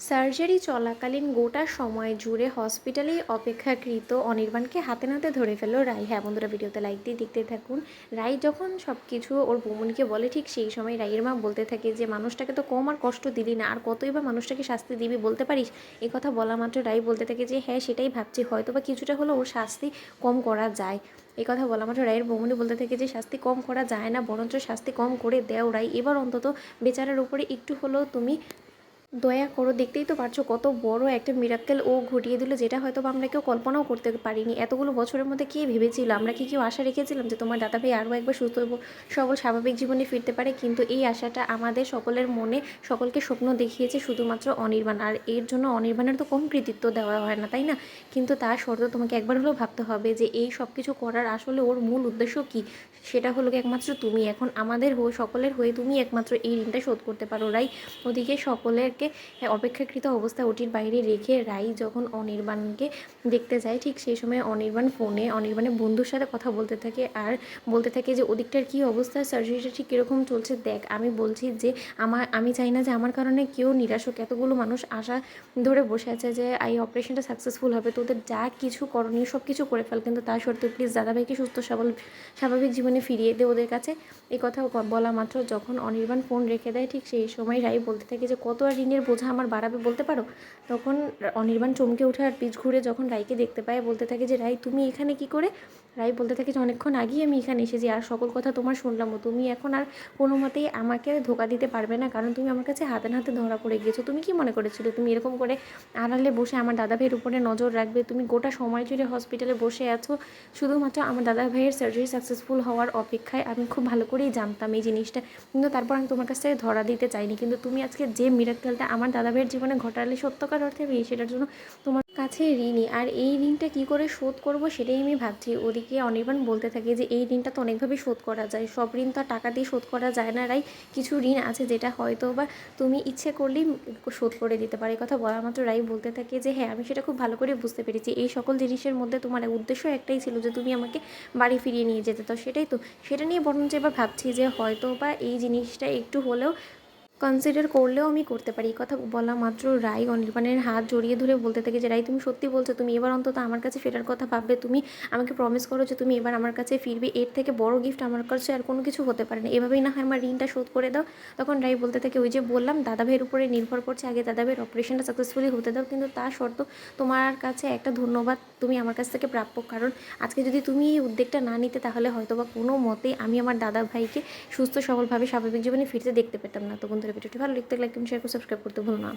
Surgery চলাকালীন গোটা সময় জুড়ে হসপিটালেই অপেক্ষাকৃত অনির্বাণকে হাতে নাতে ধরে ফেলল রাই। হ্যাঁ বন্ধুরা, ভিডিওতে লাইক দিয়ে দেখতে থাকুন। রাই যখন সব কিছু ওর বৌমনিকে বলে, ঠিক সেই সময় রাইয়ের মা বলতে থাকে যে মানুষটাকে তো কম আর কষ্ট দিলি না, আর কতই বা মানুষটাকে শাস্তি দিবি বলতে পারিস। এই কথা বলা মাত্র রাই বলতে থাকে যে হ্যাঁ সেটাই ভাবছি, হয়তো বা কিছুটা হলেও ওর শাস্তি কম করা যায়। এই কথা বলা মাত্র রায়ের বৌমনি বলতে থাকে যে শাস্তি কম করা যায় না, বরঞ্চ শাস্তি কম করে দেও রাই। এবার অন্তত বেচারার উপরে একটু হলেও তুমি দয়া করো। দেখতেই তো পারছো কত বড় একটা মিরাক্কেল ও ঘটিয়ে দিল, যেটা হয়তো বা আমরা কেউ কল্পনাও করতে পারিনি। এতগুলো বছরের মধ্যে কে ভেবেছিল, আমরা কি কেউ আশা রেখেছিলাম যে তোমার দাদাভাই আরও একবার সুস্থ সবল স্বাভাবিক জীবনে ফিরতে পারে? কিন্তু এই আশাটা আমাদের সকলের মনে সকলকে স্বপ্ন দেখিয়েছে শুধুমাত্র অনির্বাণ, আর এর জন্য অনির্বাণের তো কম কৃতিত্ব দেওয়া হয় না, তাই না? কিন্তু তা সত্ত্বেও তোমাকে একবার হলেও ভাবতে হবে যে এই সব কিছু করার আসলে ওর মূল উদ্দেশ্য কী। সেটা হলো একমাত্র তুমি এখন আমাদের হয়ে সকলের হয়ে তুমি একমাত্র এই ঋণটা শোধ করতে পারো রাই। ওদিকে সকলেরকে অপেক্ষাকৃত অবস্থায় ওটির বাইরে রেখে রাই যখন অনির্বাণকে দেখতে যায়, ঠিক সেই সময় অনির্বাণ ফোনে অনির্বাণের বন্ধুর সাথে কথা বলতে থাকে আর বলতে থাকে যে ওদিকটার কী অবস্থা, সার্জারিটা ঠিক কীরকম চলছে দেখ। আমি বলছি যে আমি চাই না যে আমার কারণে কেউ নিরাশ হোক। এতগুলো মানুষ আশা ধরে বসে আছে যে এই অপারেশনটা সাকসেসফুল হবে, তোদের যা কিছু করণীয় সব কিছু করে ফেল, কিন্তু তা সত্ত্বেও প্লিজ দাদাভাইকে সুস্থ স্বাভাবিক জীবনে ফিরিয়ে দে ওদের কাছে। এই কথা বলা মাত্র যখন অনির্বাণ ফোন রেখে দেয়, ঠিক সেই সময় রাই বলতে থাকে যে কত আর ঋণের বোঝা আমার বাড়াবে বলতে পারো। তখন অনির্বাণ চমকে ওঠে আর পিছ ঘুরে যখন রাইকে দেখতে পায় বলতে থাকে যে রাই তুমি এখানে কি করে? রাই বলতে থাকে যে অনেকক্ষণ আগেই আমি এখানে এসেছি, আর সকল কথা তোমার শুনলামও। তুমি এখন আর কোনো মতেই আমাকে ধোকা দিতে পারবে না, কারণ তুমি আমার কাছে হাতে নাতে ধরা পড়ে গিয়েছো। তুমি কি মনে করেছিলে তুমি এরকম করে আড়ালে বসে আমার দাদা ভাইয়ের উপরে নজর রাখবে? তুমি গোটা সময় জুড়ে হসপিটালে বসে আছো শুধুমাত্র আমার দাদা ভাইয়ের সার্জারি সাকসেসফুল হওয়ার অপেক্ষায়। আমি খুব ভালো করেই জানতাম এই জিনিসটা, কিন্তু তারপর আমি তোমার কাছ থেকে ধরা দিতে চাইনি। কিন্তু তুমি আজকে যে মিরাক্কেলটা আমার দাদাভাইয়ের জীবনে ঘটালে, সত্যকার অর্থে আমি সেটার জন্য তোমার কাছে ঋণী। আর এই ঋণটা কী করে শোধ করব সেটাই আমি ভাবছি। ওদিকে অনির্বাণ বলতে থাকে যে এই ঋণটা তো অনেকভাবে শোধ করা যায়, সব ঋণ তো আর টাকা দিয়ে শোধ করা যায় না রাই। কিছু ঋণ আছে যেটা হয়তো বা তুমি ইচ্ছে করলেই শোধ করে দিতে পারে। এই কথা বলা মাত্র রাই বলতে থাকে যে হ্যাঁ আমি সেটা খুব ভালো করে বুঝতে পেরেছি। এই সকল জিনিসের মধ্যে তোমার উদ্দেশ্য একটাই ছিল যে তুমি আমাকে বাড়ি ফিরিয়ে নিয়ে যেতে, তো সেটাই তো। সেটা নিয়ে বরঞ্চ এবার ভাবছি যে হয়তো বা এই জিনিসটা একটু হলেও কনসিডার করলেও আমি করতে পারি। এই কথা বলা মাত্র রাই অনির্বাণের হাত জড়িয়ে ধরে বলতে থাকে যে রাই তুমি সত্যি বলছো, তুমি এবার অন্তত আমার কাছে ফেরার কথা ভাববে? তুমি আমাকে প্রমিস করো যে তুমি এবার আমার কাছে ফিরবে। এর থেকে বড় গিফট আমার কাছে আর কোনো কিছু হতে পারে না। এভাবেই না হয় আমার ঋণটা শোধ করে দাও। তখন রাই বলতে থাকে ওই যে বললাম দাদাভাইয়ের উপরে নির্ভর করছে, আগে দাদাভাইয়ের অপারেশনটা সাকসেসফুলি হতে দাও। কিন্তু তা সত্ত্বেও তোমার কাছে একটা ধন্যবাদ তুমি আমার কাছ থেকে প্রাপ্য, কারণ আজকে যদি তুমি এই উদ্যোগটা না নিতে তাহলে হয়তো বা কোনো মতেই আমি আমার দাদা ভাইকে সুস্থ সবলভাবে স্বাভাবিক জীবনে ফিরতে দেখতে পেতাম না। তো বন্ধুরা, ভিডিওটি ভালো লাগলে লাইক, কমেন্ট, শেয়ার করে সাবস্ক্রাইব করতে ভুলো না।